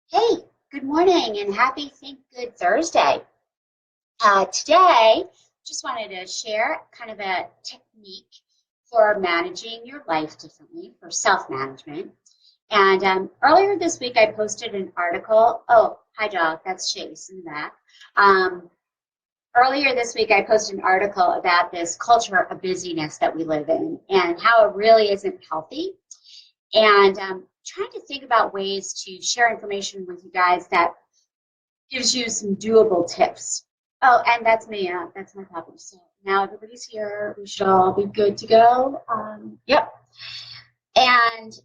Hey, good morning and happy Think Good Thursday. Today, just wanted to share kind of a technique for managing your life differently, for self-management. And earlier this week, I posted an article. Oh, hi, dog. That's Chase in the back. Um, Earlier this week, I posted an article about this culture of busyness that we live in and how it really isn't healthy. And trying to think about ways to share information with you guys that gives you some doable tips. Oh, and that's me. That's my puppy. So now everybody's here. We should all be good to go. Yep. And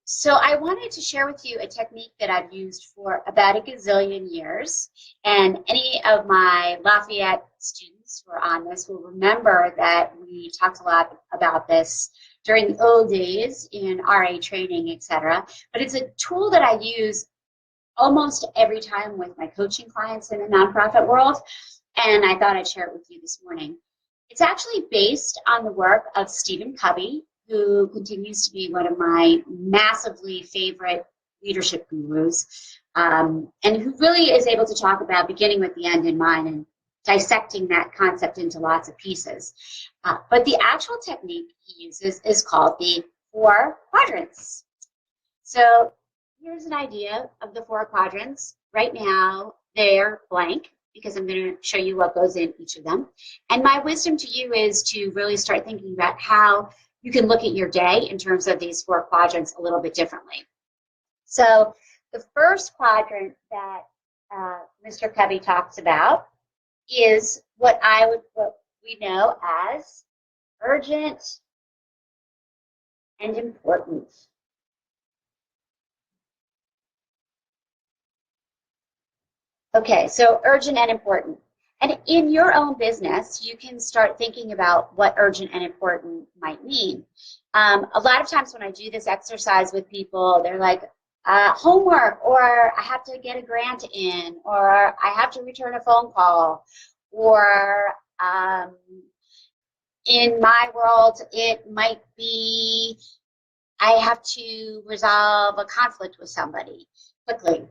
so I wanted to share with you a technique that I've used for about a gazillion years. And any of my Lafayette students who are on this will remember that we talked a lot about this during the old days in RA training, etc. But it's a tool that I use almost every time with my coaching clients in the nonprofit world, and I thought I'd share it with you this morning. It's actually based on the work of Stephen Covey, who continues to be one of my massively favorite leadership gurus, and who really is able to talk about beginning with the end in mind and dissecting that concept into lots of pieces. But the actual technique he uses is called the Four Quadrants. So here's an idea of the four quadrants. Right now, they're blank because I'm going to show you what goes in each of them. And my wisdom to you is to really start thinking about how you can look at your day in terms of these four quadrants a little bit differently. So the first quadrant that Mr. Covey talks about is what we know as urgent and important. Okay, so urgent and important. And in your own business, you can start thinking about what urgent and important might mean. A lot of times when I do this exercise with people, they're like, homework, or I have to get a grant in, or I have to return a phone call, or in my world, it might be I have to resolve a conflict with somebody quickly.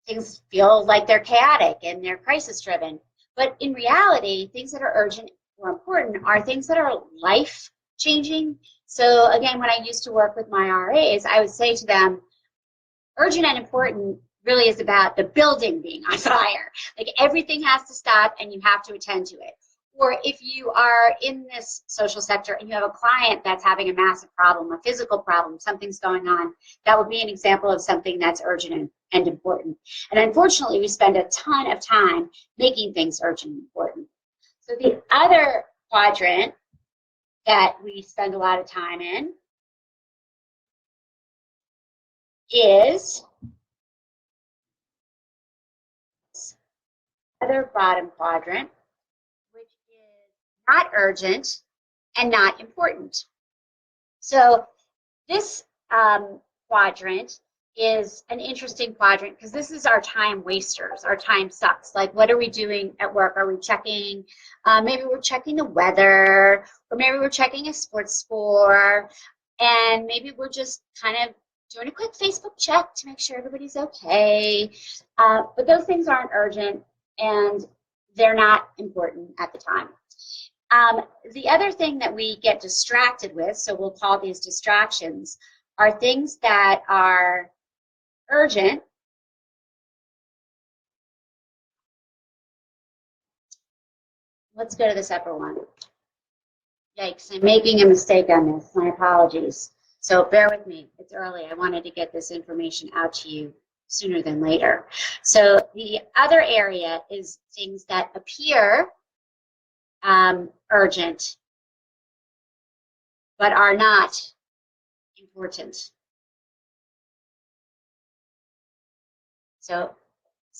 Things feel like they're chaotic and they're crisis driven. But in reality, things that are urgent or important are things that are life changing. So again, when I used to work with my RAs, I would say to them, urgent and important really is about the building being on fire. Like everything has to stop and you have to attend to it. Or if you are in this social sector and you have a client that's having a massive problem, a physical problem, something's going on, that would be an example of something that's urgent and important. And unfortunately, we spend a ton of time making things urgent and important. So the other quadrant that we spend a lot of time in is the other bottom quadrant, which is not urgent and not important. So this quadrant is an interesting quadrant because this is our time wasters, our time sucks. Like, what are we doing at work? Are we checking, maybe we're checking the weather, or maybe we're checking a sports score, and maybe we're just kind of doing a quick Facebook check to make sure everybody's okay. But those things aren't urgent and they're not important at the time. The other thing that we get distracted with, so we'll call these distractions, are things that are urgent Let's go to this upper one. Yikes, I'm making a mistake on this. My apologies. So bear with me. It's early. I wanted to get this information out to you sooner than later. So the other area is things that appear urgent but are not important. So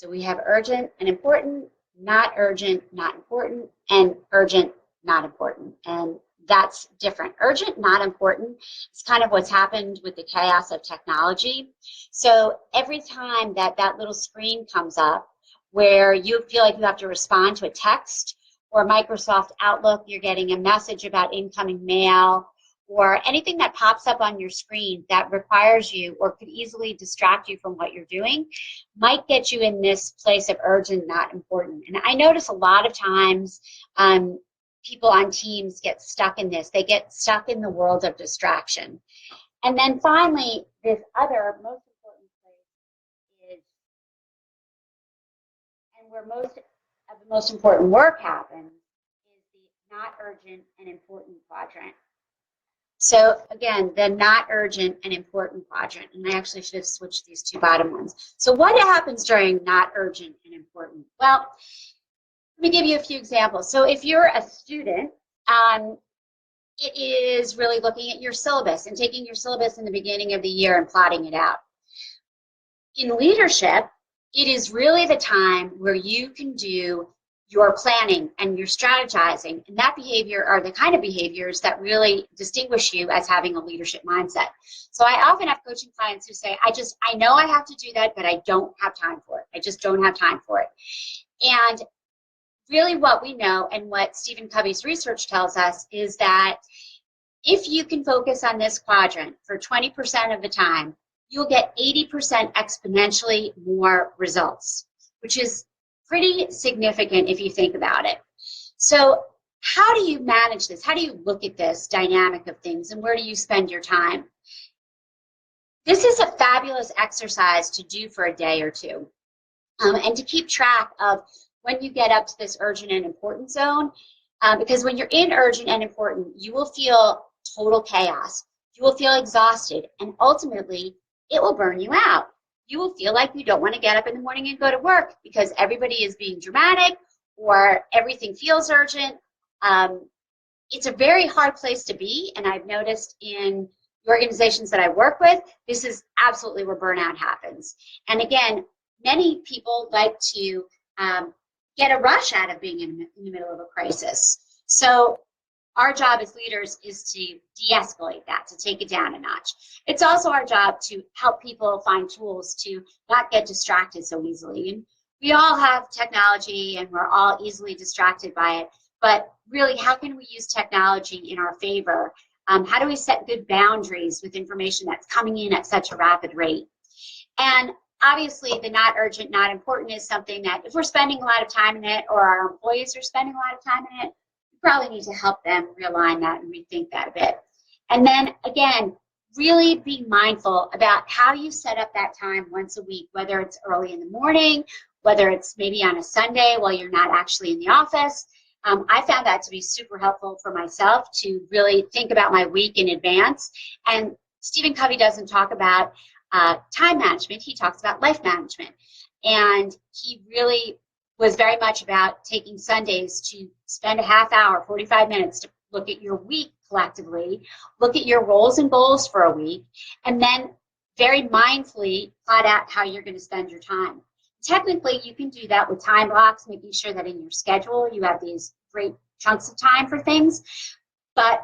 we have urgent and important, not urgent, not important, and urgent, not important. And that's different. Urgent, not important is kind of what's happened with the chaos of technology. So every time that little screen comes up where you feel like you have to respond to a text or Microsoft Outlook, you're getting a message about incoming mail, or anything that pops up on your screen that requires you or could easily distract you from what you're doing might get you in this place of urgent, not important. And I notice a lot of times people on teams get stuck in this. They get stuck in the world of distraction. And then finally, this other most important place is, and where most of the most important work happens, is the not urgent and important quadrant. So again, the not urgent and important quadrant, and I actually should have switched these two bottom ones. So what happens during not urgent and important? Well, let me give you a few examples. So if you're a student, it is really looking at your syllabus and taking your syllabus in the beginning of the year and plotting it out. In leadership, it is really the time where you can do your planning and your strategizing, and that behavior are the kind of behaviors that really distinguish you as having a leadership mindset. So I often have coaching clients who say, I know I have to do that, but I don't have time for it. I just don't have time for it. And really what we know and what Stephen Covey's research tells us is that if you can focus on this quadrant for 20% of the time, you'll get 80% exponentially more results, which is pretty significant if you think about it. So how do you manage this? How do you look at this dynamic of things, and where do you spend your time? This is a fabulous exercise to do for a day or two, and to keep track of when you get up to this urgent and important zone, because when you're in urgent and important, you will feel total chaos. You will feel exhausted, and ultimately, it will burn you out. You will feel like you don't want to get up in the morning and go to work because everybody is being dramatic or everything feels urgent. It's a very hard place to be, and I've noticed in the organizations that I work with, this is absolutely where burnout happens. And again, many people like to get a rush out of being in the middle of a crisis. So our job as leaders is to de-escalate that, to take it down a notch. It's also our job to help people find tools to not get distracted so easily. And we all have technology and we're all easily distracted by it, but really, how can we use technology in our favor? How do we set good boundaries with information that's coming in at such a rapid rate? And obviously, the not urgent, not important is something that if we're spending a lot of time in it, or our employees are spending a lot of time in it, probably need to help them realign that and rethink that a bit. And then again, really be mindful about how you set up that time once a week, whether it's early in the morning, whether it's maybe on a Sunday while you're not actually in the office. I found that to be super helpful for myself to really think about my week in advance. And Stephen Covey doesn't talk about time management, he talks about life management. And he really was very much about taking Sundays to spend a half hour, 45 minutes to look at your week collectively, look at your roles and goals for a week, and then very mindfully plot out how you're going to spend your time. Technically, you can do that with time blocks, making sure that in your schedule you have these great chunks of time for things. But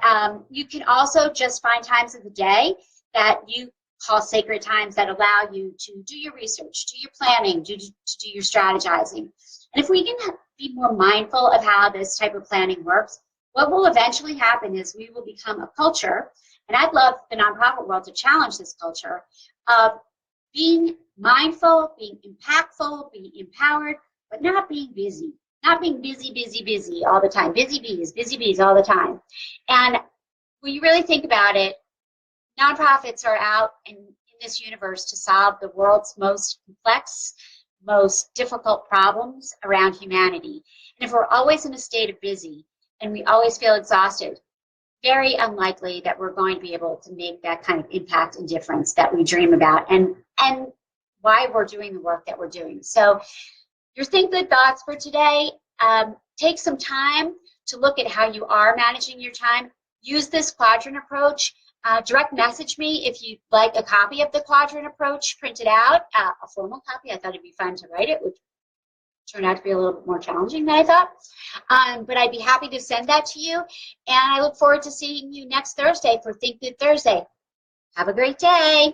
you can also just find times of the day that you call sacred times that allow you to do your research, do your planning, to do your strategizing. And if we can be more mindful of how this type of planning works, what will eventually happen is we will become a culture, and I'd love the nonprofit world to challenge this culture of being mindful, being impactful, being empowered, but not being busy. Not being busy all the time. Busy bees all the time. And when you really think about it, nonprofits are out in this universe to solve the world's most complex, most difficult problems around humanity. And if we're always in a state of busy and we always feel exhausted, very unlikely that we're going to be able to make that kind of impact and difference that we dream about and why we're doing the work that we're doing. So your Think Good thoughts for today, take some time to look at how you are managing your time. Use this quadrant approach. Direct message me if you'd like a copy of the quadrant approach printed out, a formal copy. I thought it'd be fun to write it, which turned out to be a little bit more challenging than I thought. But I'd be happy to send that to you. And I look forward to seeing you next Thursday for Think Good Thursday. Have a great day.